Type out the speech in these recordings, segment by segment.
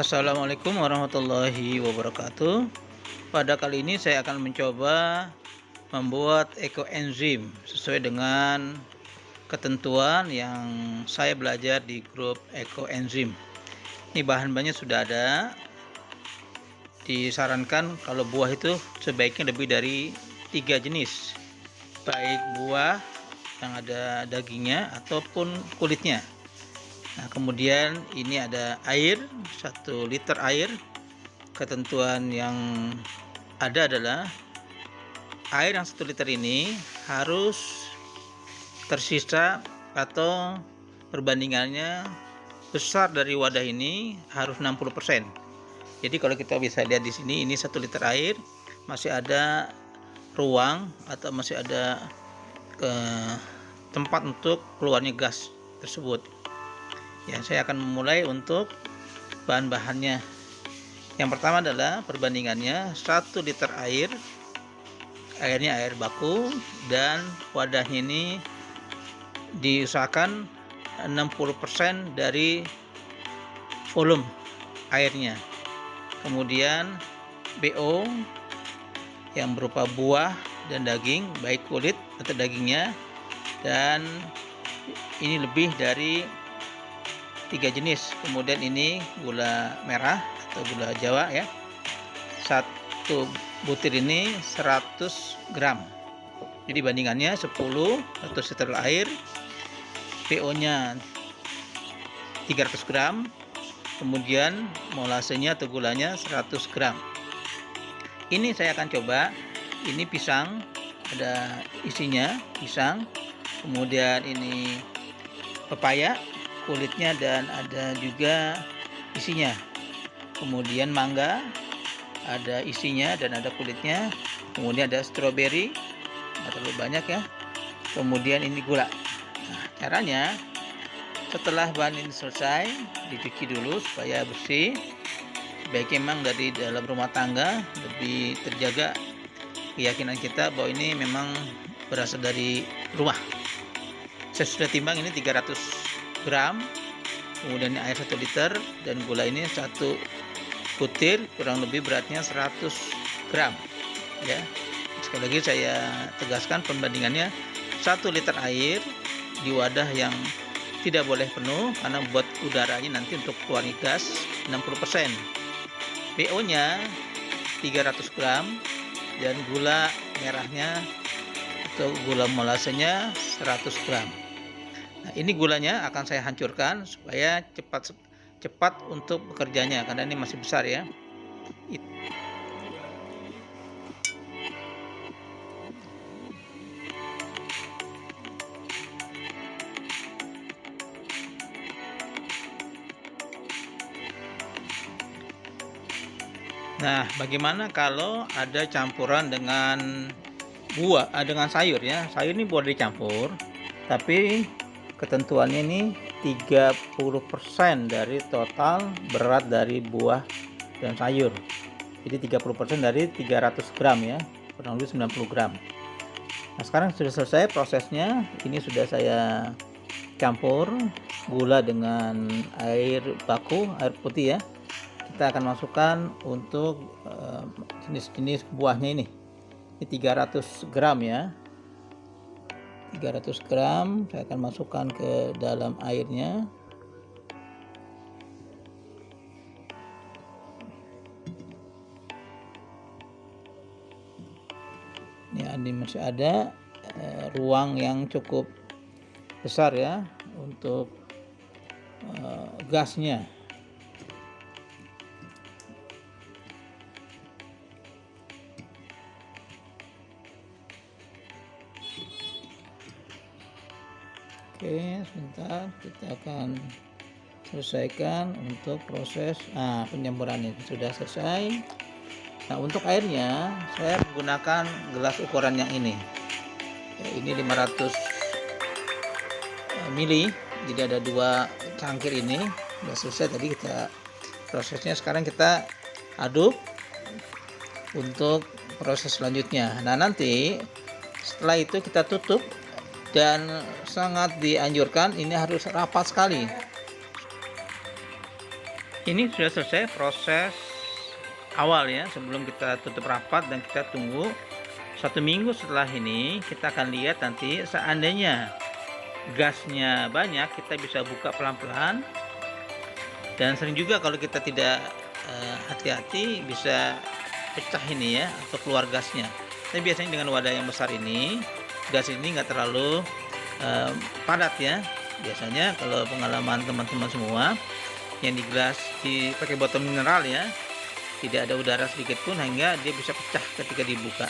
Assalamualaikum warahmatullahi wabarakatuh. Pada kali ini saya akan mencoba membuat ekoenzim sesuai dengan ketentuan yang saya belajar di grup ekoenzim. Ini bahan-bahannya sudah ada. Disarankan kalau buah itu sebaiknya lebih dari 3 jenis, baik buah yang ada dagingnya ataupun kulitnya. Nah, kemudian ini ada air 1 liter air. Ketentuan yang ada adalah air yang 1 liter ini harus tersisa atau perbandingannya besar dari wadah ini harus 60%. Jadi kalau kita bisa lihat di sini, ini 1 liter air masih ada ruang atau masih ada tempat untuk keluarnya gas tersebut. Ya, saya akan memulai untuk bahan-bahannya. Yang pertama adalah perbandingannya 1 liter air. Airnya air baku dan wadahnya ini diusahakan 60% dari volume airnya. Kemudian BO yang berupa buah dan daging, baik kulit atau dagingnya, dan ini lebih dari 3 jenis. Kemudian ini gula merah atau gula Jawa ya, 1 butir ini 100 gram. Jadi bandingannya 10 atau liter air, PO nya 300 gram, kemudian molasenya atau gulanya 100 gram. Ini saya akan coba, ini pisang, ada isinya pisang, kemudian ini pepaya kulitnya dan ada juga isinya, kemudian mangga ada isinya dan ada kulitnya, kemudian ada stroberi, nggak terlalu banyak ya, kemudian ini gula. Nah, caranya setelah bahan ini selesai dicuci dulu supaya bersih. Baiknya memang dari dalam rumah tangga, lebih terjaga keyakinan kita bahwa ini memang berasal dari rumah. Saya sudah timbang ini 300 gram, kemudian air 1 liter dan gula ini 1 butir, kurang lebih beratnya 100 gram ya. Sekali lagi saya tegaskan perbandingannya 1 liter air di wadah yang tidak boleh penuh karena buat udaranya nanti untuk keluar gas 60%. BO nya 300 gram dan gula merahnya atau gula molasenya 100 gram. Nah, ini gulanya akan saya hancurkan supaya cepat untuk bekerjanya karena ini masih besar ya. Nah, bagaimana kalau ada campuran dengan buah, dengan sayur ya? Sayur ini boleh dicampur, tapi ketentuannya ini 30% dari total berat dari buah dan sayur. Jadi 30% dari 300 gram ya, kurang lebih 90 gram. Nah, sekarang sudah selesai prosesnya. Ini sudah saya campur gula dengan air baku, air putih ya. Kita akan masukkan untuk jenis-jenis buahnya ini 300 gram ya. 300 gram saya akan masukkan ke dalam airnya. Ini masih ada ruang yang cukup besar ya untuk gasnya. Oke, sebentar kita akan selesaikan untuk proses penyemburan ini sudah selesai. Nah, untuk airnya saya menggunakan gelas ukuran yang ini. Ini 500 mili, jadi ada 2 cangkir ini. Sudah selesai tadi kita prosesnya. Sekarang kita aduk untuk proses selanjutnya. Nah, nanti setelah itu kita tutup dan sangat dianjurkan ini harus rapat sekali Ini sudah selesai proses awal ya, sebelum kita tutup rapat dan kita tunggu 1 minggu setelah ini. Kita akan lihat nanti seandainya gasnya banyak, kita bisa buka pelan-pelan. Dan sering juga kalau kita tidak hati-hati bisa pecah ini ya, atau keluar gasnya. Tapi biasanya dengan wadah yang besar ini, gas ini nggak terlalu padat ya. Biasanya kalau pengalaman teman-teman semua yang di gelas dipakai botol mineral ya, tidak ada udara sedikit pun hingga dia bisa pecah ketika dibuka.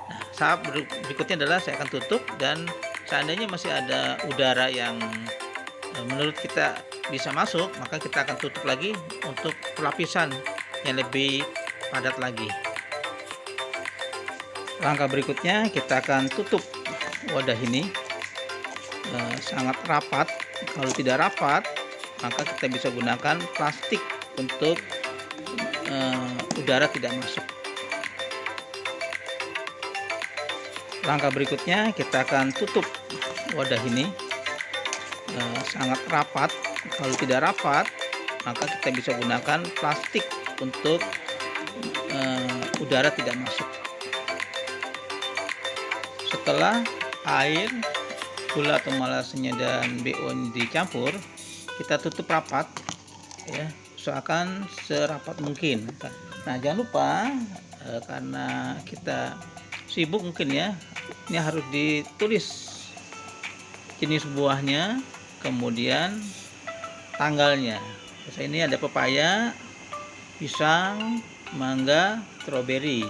Nah, tahap berikutnya adalah saya akan tutup, dan seandainya masih ada udara yang menurut kita bisa masuk, maka kita akan tutup lagi untuk pelapisan yang lebih padat lagi. Langkah berikutnya kita akan tutup wadah ini sangat rapat. Kalau tidak rapat, maka kita bisa gunakan plastik untuk udara tidak masuk. Langkah berikutnya kita akan tutup wadah ini sangat rapat. Kalau tidak rapat, maka kita bisa gunakan plastik untuk udara tidak masuk. Setelah air, gula atau molasenya dan BO dicampur, kita tutup rapat ya, usahakan serapat mungkin. Nah, jangan lupa karena kita sibuk mungkin ya, ini harus ditulis jenis buahnya, kemudian tanggalnya. Terus ini ada pepaya, pisang, mangga, stroberi.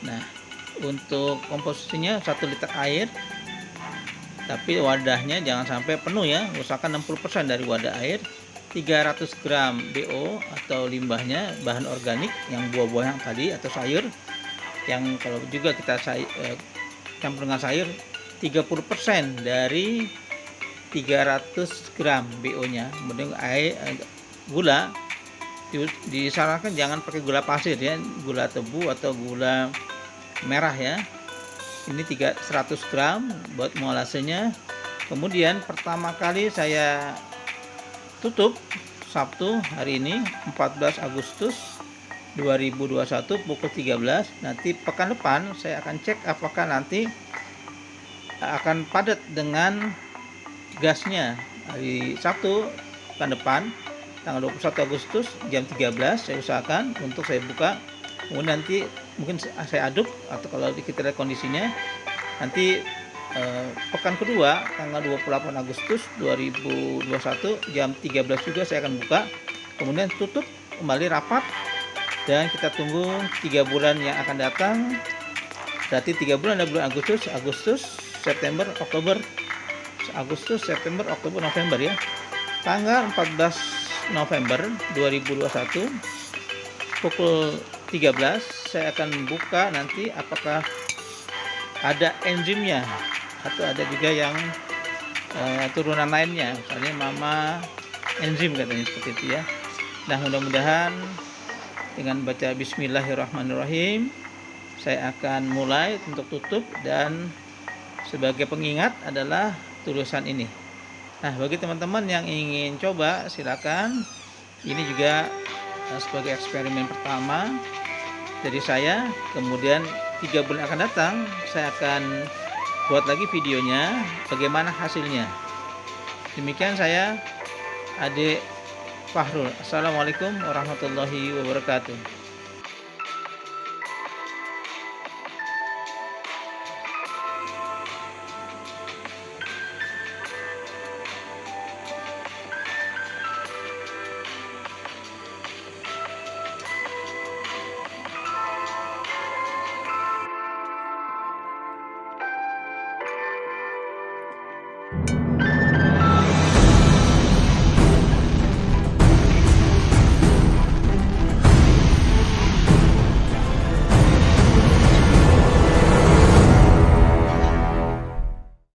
Nah, untuk komposisinya 1 liter air, tapi wadahnya jangan sampai penuh ya, usahakan 60% dari wadah air. 300 gram BO atau limbahnya, bahan organik yang buah-buah yang tadi atau sayur, yang kalau juga kita campur dengan sayur, 30% dari 300 gram BO nya. Kemudian air, gula disarankan jangan pakai gula pasir ya, gula tebu atau gula merah ya. Ini 100 gram buat molasenya. Kemudian pertama kali saya tutup Sabtu hari ini 14 Agustus 2021 pukul 13. Nanti pekan depan saya akan cek apakah nanti akan padat dengan gasnya. Hari Sabtu pekan depan tanggal 21 Agustus jam 13 saya usahakan untuk saya buka. Kemudian nanti mungkin saya aduk, atau kalau kita lihat kondisinya nanti pekan kedua tanggal 28 Agustus 2021 jam 13 juga saya akan buka. Kemudian tutup kembali rapat, dan kita tunggu 3 bulan yang akan datang. Berarti 3 bulan ada bulan Agustus, September, Oktober, Agustus, September, Oktober, November ya. Tanggal 14 November 2021 pukul 13 saya akan buka nanti apakah ada enzimnya atau ada juga yang turunan lainnya, misalnya mama enzim katanya seperti itu ya. Nah, mudah-mudahan dengan baca Bismillahirrahmanirrahim saya akan mulai untuk tutup, dan sebagai pengingat adalah tulisan ini. Nah, bagi teman-teman yang ingin coba silakan. Ini juga sebagai eksperimen pertama dari saya. Kemudian 3 bulan akan datang saya akan buat lagi videonya bagaimana hasilnya. Demikian saya Adik Fahrul. Assalamualaikum warahmatullahi wabarakatuh.